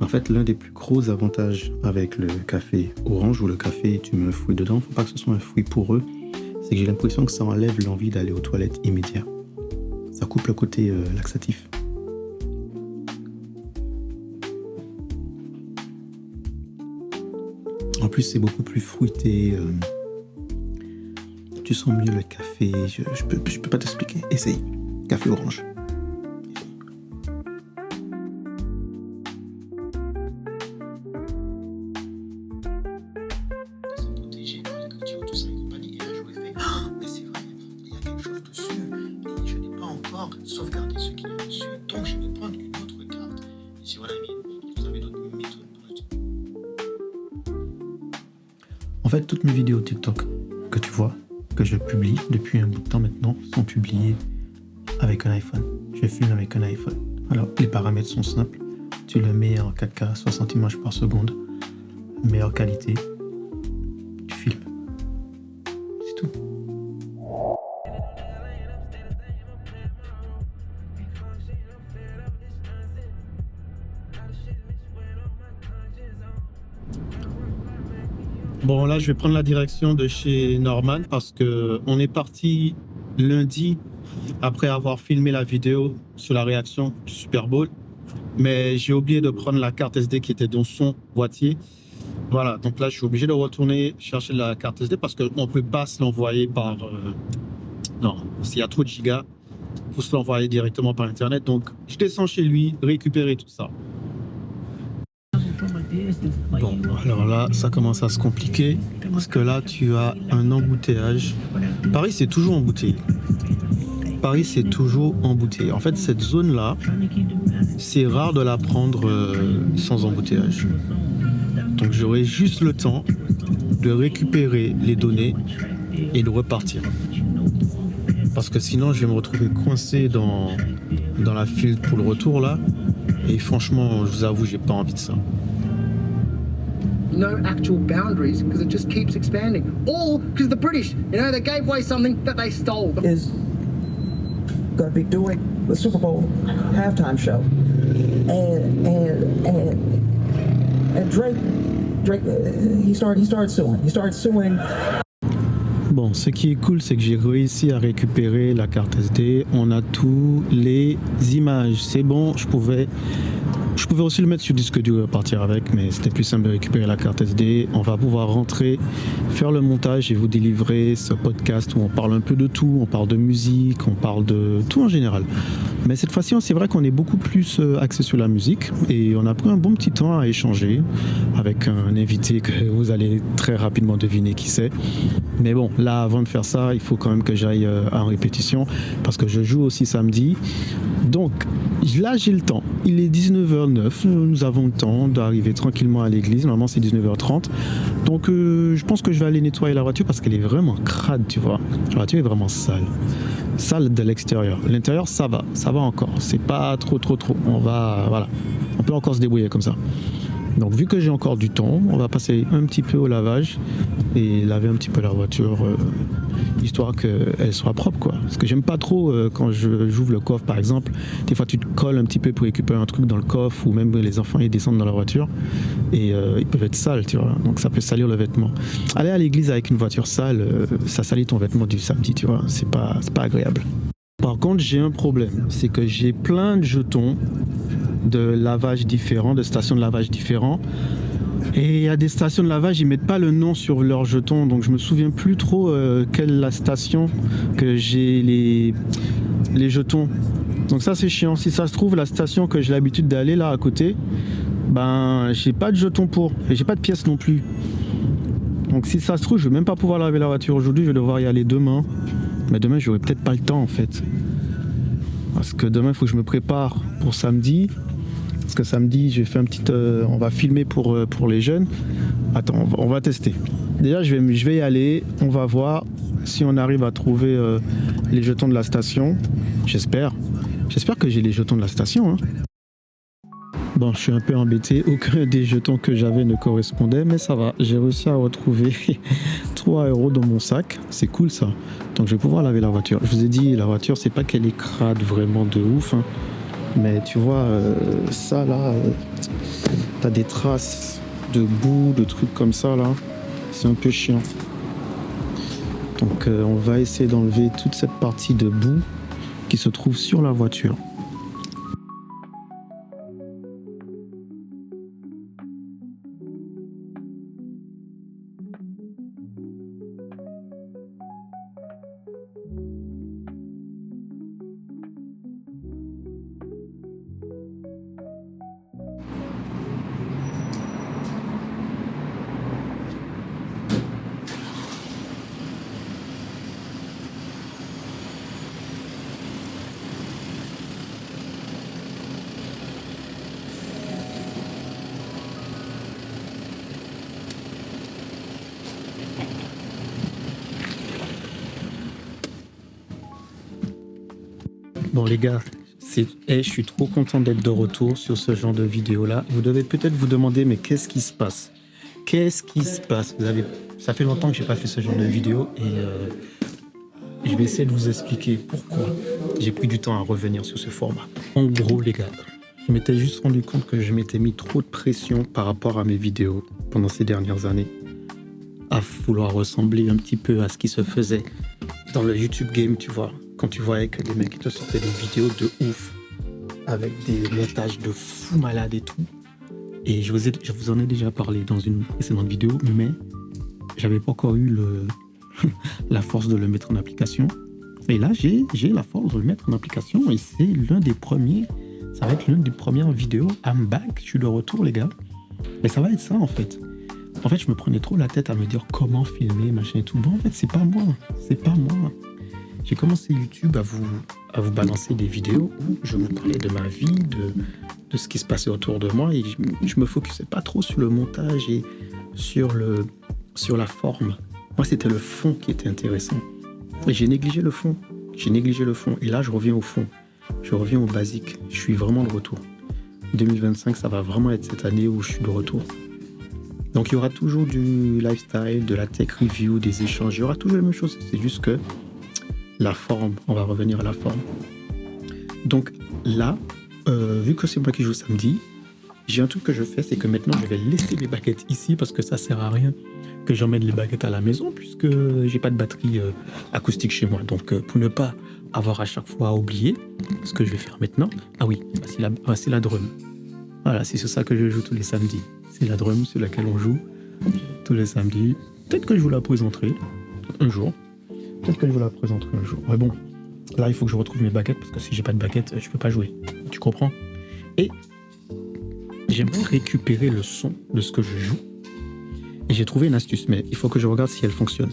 En fait, l'un des plus gros avantages avec le café orange ou le café, tu mets un fruit dedans, faut pas que ce soit un fruit poreux, c'est que j'ai l'impression que ça enlève l'envie d'aller aux toilettes immédiat. Ça coupe le côté laxatif. En plus, c'est beaucoup plus fruité. Tu sens mieux le café. Je peux pas t'expliquer. Essaye. Café orange. Sauvegarder ce qu'il y a dessus, donc je vais prendre une autre carte. Ici, voilà, vous avez d'autres méthodes pour le. En fait, toutes mes vidéos TikTok que tu vois, que je publie depuis un bout de temps maintenant, sont publiées avec un iPhone. Je filme avec un iPhone. Alors, les paramètres sont simples. Tu le mets en 4K, 60 images par seconde, meilleure qualité. Tu filmes. C'est tout. Bon, là, je vais prendre la direction de chez Norman parce que on est parti lundi après avoir filmé la vidéo sur la réaction du Super Bowl. Mais j'ai oublié de prendre la carte SD qui était dans son boîtier. Voilà, donc là, je suis obligé de retourner chercher la carte SD parce qu'on ne peut pas se l'envoyer par... Non, s'il y a trop de gigas, pour se l'envoyer directement par Internet. Donc, je descends chez lui, récupérer tout ça. Bon, alors là, ça commence à se compliquer parce que là, tu as un embouteillage. Paris, c'est toujours embouteillé. Paris, c'est toujours embouteillé. En fait, cette zone-là, c'est rare de la prendre sans embouteillage. Donc, j'aurai juste le temps de récupérer les données et de repartir. Parce que sinon, je vais me retrouver coincé dans la file pour le retour, là. Et franchement, je vous avoue, j'ai pas envie de ça. No actual boundaries because it just keeps expanding. All because the British, you know, they gave away something that they stole. Is going to be doing the Super Bowl halftime show, and Drake, he started suing. Bon, ce qui est cool, c'est que j'ai réussi à récupérer la carte SD. On a tous les images. C'est bon, je pouvais aussi le mettre sur disque dur et partir avec, mais c'était plus simple de récupérer la carte SD. On va pouvoir rentrer, faire le montage et vous délivrer ce podcast où on parle un peu de tout. On parle de musique, on parle de tout en général. Mais cette fois-ci, c'est vrai qu'on est beaucoup plus axé sur la musique et on a pris un bon petit temps à échanger avec un invité que vous allez très rapidement deviner qui c'est. Mais bon, là, avant de faire ça, il faut quand même que j'aille en répétition parce que je joue aussi samedi. Donc, là, j'ai le temps. Il est 19h09. Nous avons le temps d'arriver tranquillement à l'église. Normalement, c'est 19h30. Donc, je pense que je vais aller nettoyer la voiture parce qu'elle est vraiment crade, tu vois. La voiture est vraiment sale. Sale de l'extérieur. L'intérieur, ça va encore. C'est pas trop. Voilà. On peut encore se débrouiller comme ça. Donc, vu que j'ai encore du temps, on va passer un petit peu au lavage et laver un petit peu la voiture, histoire qu'elle soit propre, quoi. Parce que j'aime pas trop quand j'ouvre le coffre, par exemple. Des fois, tu te colles un petit peu pour récupérer un truc dans le coffre, ou même les enfants ils descendent dans la voiture et ils peuvent être sales, tu vois. Donc, ça peut salir le vêtement. Aller à l'église avec une voiture sale, ça salit ton vêtement du samedi, tu vois. C'est pas agréable. Par contre, j'ai un problème, c'est que j'ai plein de jetons de lavage différents, de stations de lavage différents. Et il y a des stations de lavage, ils mettent pas le nom sur leurs jetons, donc je me souviens plus trop quelle est la station que j'ai les jetons. Donc ça c'est chiant. Si ça se trouve, la station que j'ai l'habitude d'aller là à côté, ben j'ai pas de jetons pour, et j'ai pas de pièces non plus. Donc si ça se trouve, je vais même pas pouvoir laver la voiture aujourd'hui, je vais devoir y aller demain. Mais demain, j'aurai peut-être pas le temps en fait. Parce que demain, il faut que je me prépare pour samedi. Parce que samedi, j'ai fait un petit... on va filmer pour les jeunes. Attends, on va tester. Déjà, je vais y aller. On va voir si on arrive à trouver les jetons de la station. J'espère. J'espère que j'ai les jetons de la station. Hein. Bon, je suis un peu embêté. Aucun des jetons que j'avais ne correspondait. Mais ça va. J'ai réussi à retrouver 3 € dans mon sac. C'est cool ça. Donc, je vais pouvoir laver la voiture. Je vous ai dit, la voiture, c'est pas qu'elle est crade vraiment de ouf. Hein. Mais tu vois, ça là, t'as des traces de boue, de trucs comme ça là. C'est un peu chiant. Donc on va essayer d'enlever toute cette partie de boue qui se trouve sur la voiture. Bon les gars, je suis trop content d'être de retour sur ce genre de vidéo là. Vous devez peut-être vous demander mais qu'est-ce qui se passe? Qu'est-ce qui se passe? Ça fait longtemps que j'ai pas fait ce genre de vidéo et je vais essayer de vous expliquer pourquoi j'ai pris du temps à revenir sur ce format. En gros les gars, je m'étais juste rendu compte que je m'étais mis trop de pression par rapport à mes vidéos pendant ces dernières années. À vouloir ressembler un petit peu à ce qui se faisait dans le YouTube game, tu vois. Quand tu voyais que des mecs qui te sortaient des vidéos de ouf, avec des montages de fou malade et tout. Et je vous en ai déjà parlé dans une précédente vidéo, mais j'avais pas encore eu la force de le mettre en application. Et là, j'ai la force de le mettre en application et c'est ça va être l'une des premières vidéos. I'm back, je suis de retour les gars. Mais ça va être ça en fait. En fait, je me prenais trop la tête à me dire comment filmer, machin et tout. Bon, en fait, c'est pas moi. J'ai commencé YouTube à vous balancer des vidéos où je vous parlais de ma vie, de ce qui se passait autour de moi et je me focusais pas trop sur le montage et sur la forme. Moi, c'était le fond qui était intéressant. Et j'ai négligé le fond. Et là, je reviens au fond. Je reviens au basique. Je suis vraiment de retour. 2025, ça va vraiment être cette année où je suis de retour. Donc, il y aura toujours du lifestyle, de la tech review, des échanges. Il y aura toujours les mêmes choses. C'est juste que la forme, on va revenir à la forme. Donc là, vu que c'est moi qui joue samedi, j'ai un truc que je fais, c'est que maintenant je vais laisser les baguettes ici parce que ça sert à rien que j'emmène les baguettes à la maison puisque j'ai pas de batterie acoustique chez moi. Donc pour ne pas avoir à chaque fois à oublier, ce que je vais faire maintenant, ah oui, c'est la drum. Voilà, c'est sur ça que je joue tous les samedis. C'est la drum sur laquelle on joue tous les samedis. Peut-être que je vous la présenterai un jour. Mais bon, là, il faut que je retrouve mes baguettes parce que si j'ai pas de baguettes, je peux pas jouer. Tu comprends? Et j'aimerais récupérer le son de ce que je joue. Et j'ai trouvé une astuce, mais il faut que je regarde si elle fonctionne.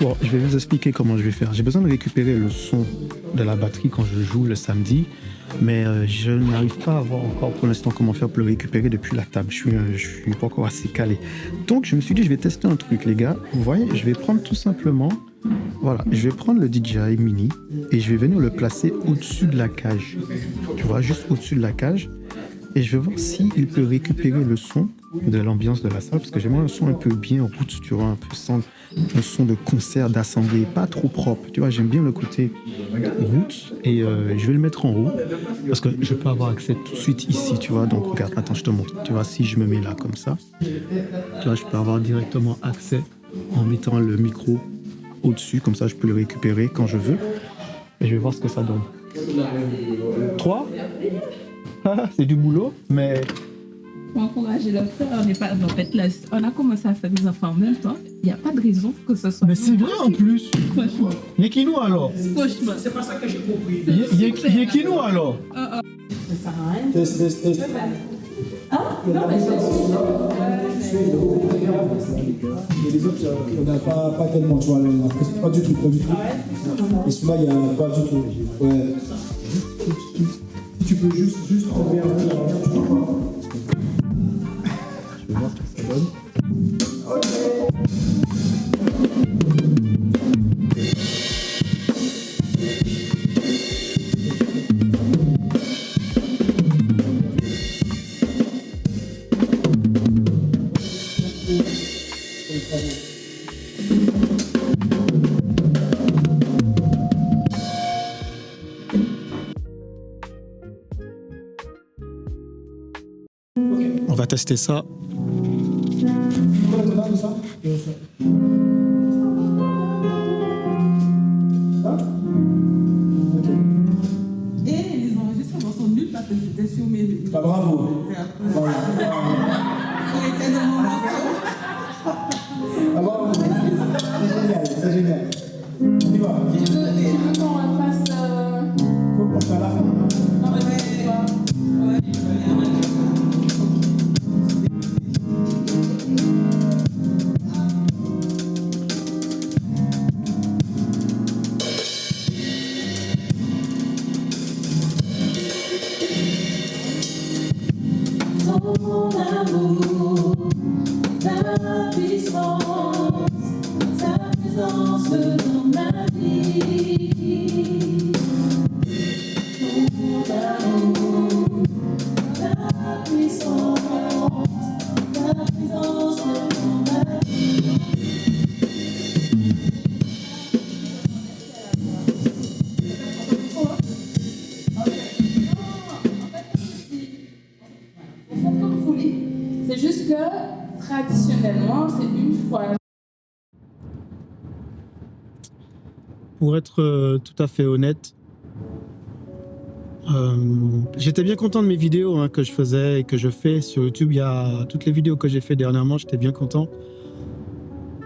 Bon, je vais vous expliquer comment je vais faire. J'ai besoin de récupérer le son de la batterie quand je joue le samedi. Mais je n'arrive pas à voir encore pour l'instant comment faire pour le récupérer depuis la table. Je suis pas encore assez calé. Donc je me suis dit je vais tester un truc les gars. Vous voyez, je vais prendre tout simplement, voilà, je vais prendre le DJI Mini et je vais venir le placer au-dessus de la cage. Tu vois, juste au-dessus de la cage. Et je vais voir s'il peut récupérer le son de l'ambiance de la salle parce que j'aimerais un son un peu bien route, tu vois, un son de concert, d'assemblée, pas trop propre. Tu vois, j'aime bien le côté route et je vais le mettre en haut parce que je peux avoir accès tout de suite ici, tu vois. Donc regarde, attends, je te montre. Tu vois, si je me mets là comme ça, tu vois, je peux avoir directement accès en mettant le micro au-dessus, comme ça je peux le récupérer quand je veux. Et je vais voir ce que ça donne. 3 c'est du boulot, mais pour encourager leur frère. On n'est pas, en fait, là, on a commencé à faire des enfants en même temps. Il n'y a pas de raison que ce soit. Mais c'est vrai en plus. Franchement. Yekino alors. Franchement. C'est pas ça que j'ai compris. Yekino alors. Test. Non, mais Et les autres, on n'a pas tellement, tu vois, pas du tout. Et celui-là, il n'y a pas du tout. Ouais. Si tu peux juste enlever un peu la lumière, tu vois pas. Je vais voir ce que ça donne. On va tester ça. Et les enregistrements sont nuls parce que j'étais sur mes. Bah, bravo. Voilà. On était dans mon manteau. Ah, bravo. C'est génial. On y va. Tu veux qu'on fasse. Faut qu'on fasse à la fin. Non, mais c'est pas. Ouais, Mon amour, ta puissance, ta présence dans ma vie. Mon amour, ta puissance, ta présence dans ma vie. C'est juste que traditionnellement, c'est une fois. Pour être tout à fait honnête, j'étais bien content de mes vidéos que je faisais et que je fais sur YouTube. Il y a toutes les vidéos que j'ai fait dernièrement, j'étais bien content.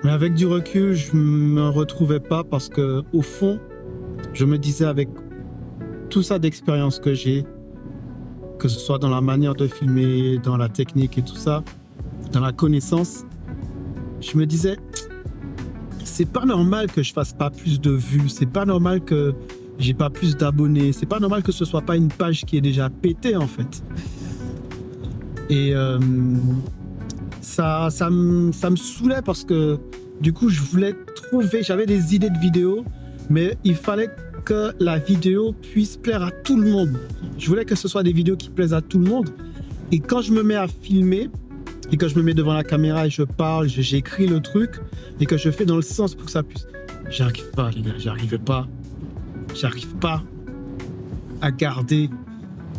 Mais avec du recul, je me retrouvais pas parce que au fond, je me disais avec tout ça d'expérience que j'ai, que ce soit dans la manière de filmer, dans la technique et tout ça, dans la connaissance, je me disais, c'est pas normal que je fasse pas plus de vues, c'est pas normal que j'ai pas plus d'abonnés, c'est pas normal que ce soit pas une page qui est déjà pétée en fait. Et ça me saoulait parce que du coup je voulais trouver, j'avais des idées de vidéos, mais il fallait que la vidéo puisse plaire à tout le monde. Je voulais que ce soit des vidéos qui plaisent à tout le monde. Et quand je me mets à filmer, et que je me mets devant la caméra et je parle, j'écris le truc, et que je fais dans le sens pour que ça puisse... J'arrive pas, les gars, j'arrive pas à garder...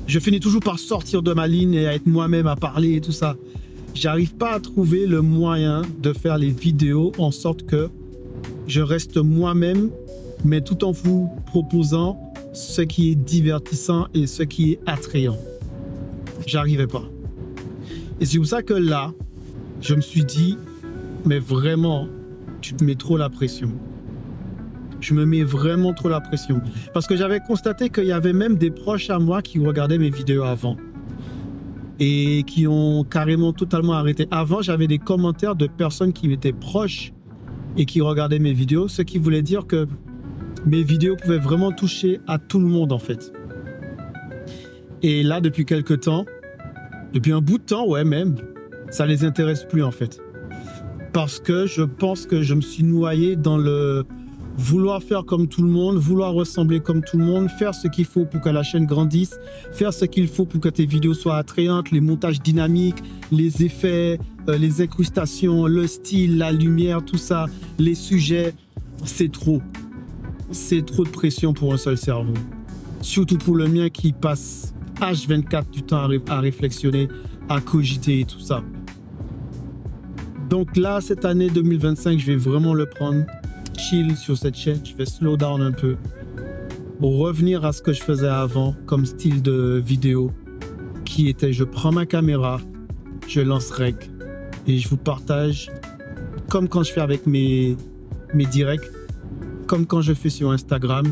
Je finis toujours par sortir de ma ligne et à être moi-même, à parler et tout ça. J'arrive pas à trouver le moyen de faire les vidéos en sorte que je reste moi-même, mais tout en vous proposant ce qui est divertissant et ce qui est attrayant. J'arrivais pas. Et c'est pour ça que là, je me suis dit, mais vraiment, tu te mets trop la pression. Je me mets vraiment trop la pression. Parce que j'avais constaté qu'il y avait même des proches à moi qui regardaient mes vidéos avant. Et qui ont carrément totalement arrêté. Avant, j'avais des commentaires de personnes qui m'étaient proches et qui regardaient mes vidéos, ce qui voulait dire que mes vidéos pouvaient vraiment toucher à tout le monde en fait. Et là, depuis quelques temps, depuis un bout de temps, ouais même, ça les intéresse plus en fait. Parce que je pense que je me suis noyé dans le vouloir faire comme tout le monde, vouloir ressembler comme tout le monde, faire ce qu'il faut pour que la chaîne grandisse, faire ce qu'il faut pour que tes vidéos soient attrayantes, les montages dynamiques, les effets, les incrustations, le style, la lumière, tout ça, les sujets, c'est trop. C'est trop de pression pour un seul cerveau. Surtout pour le mien qui passe H24 du temps à réflexionner, à cogiter et tout ça. Donc là, cette année 2025, je vais vraiment le prendre chill sur cette chaîne. Je vais slow down un peu pour revenir à ce que je faisais avant comme style de vidéo qui était je prends ma caméra, je lance rec et je vous partage comme quand je fais avec mes directs, comme quand je fais sur Instagram,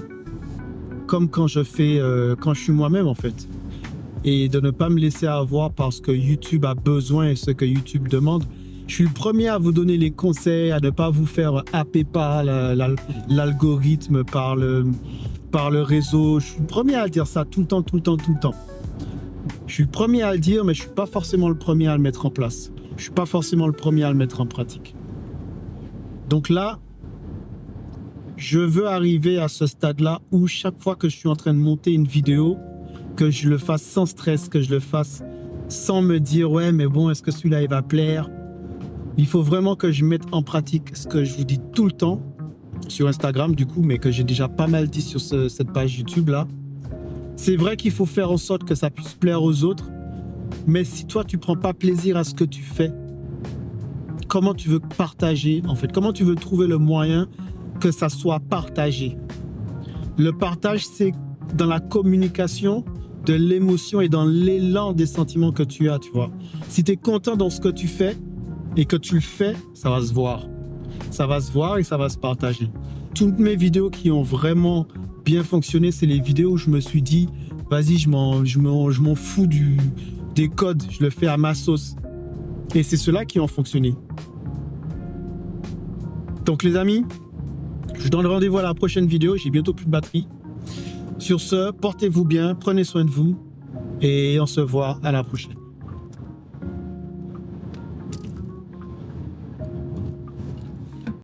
comme quand je fais quand je suis moi-même en fait. Et de ne pas me laisser avoir parce que YouTube a besoin et ce que YouTube demande. Je suis le premier à vous donner les conseils, à ne pas vous faire happer par l'algorithme, par le réseau. Je suis le premier à dire ça tout le temps. Je suis le premier à le dire, mais je ne suis pas forcément le premier à le mettre en place. Je ne suis pas forcément le premier à le mettre en pratique. Donc là, je veux arriver à ce stade-là où chaque fois que je suis en train de monter une vidéo, que je le fasse sans stress, que je le fasse sans me dire « ouais, mais bon, est-ce que celui-là, il va plaire ?» Il faut vraiment que je mette en pratique ce que je vous dis tout le temps sur Instagram, du coup, mais que j'ai déjà pas mal dit sur cette page YouTube-là. C'est vrai qu'il faut faire en sorte que ça puisse plaire aux autres, mais si toi, tu prends pas plaisir à ce que tu fais, comment tu veux partager, en fait? Comment tu veux trouver le moyen que ça soit partagé? Le partage, c'est dans la communication de l'émotion et dans l'élan des sentiments que tu as, tu vois. Si tu es content dans ce que tu fais et que tu le fais, ça va se voir. Ça va se voir et ça va se partager. Toutes mes vidéos qui ont vraiment bien fonctionné, c'est les vidéos où je me suis dit, vas-y, je m'en fous des codes, je le fais à ma sauce. Et c'est ceux-là qui ont fonctionné. Donc les amis, je vous donne rendez-vous à la prochaine vidéo, j'ai bientôt plus de batterie. Sur ce, portez-vous bien, prenez soin de vous et on se voit à la prochaine.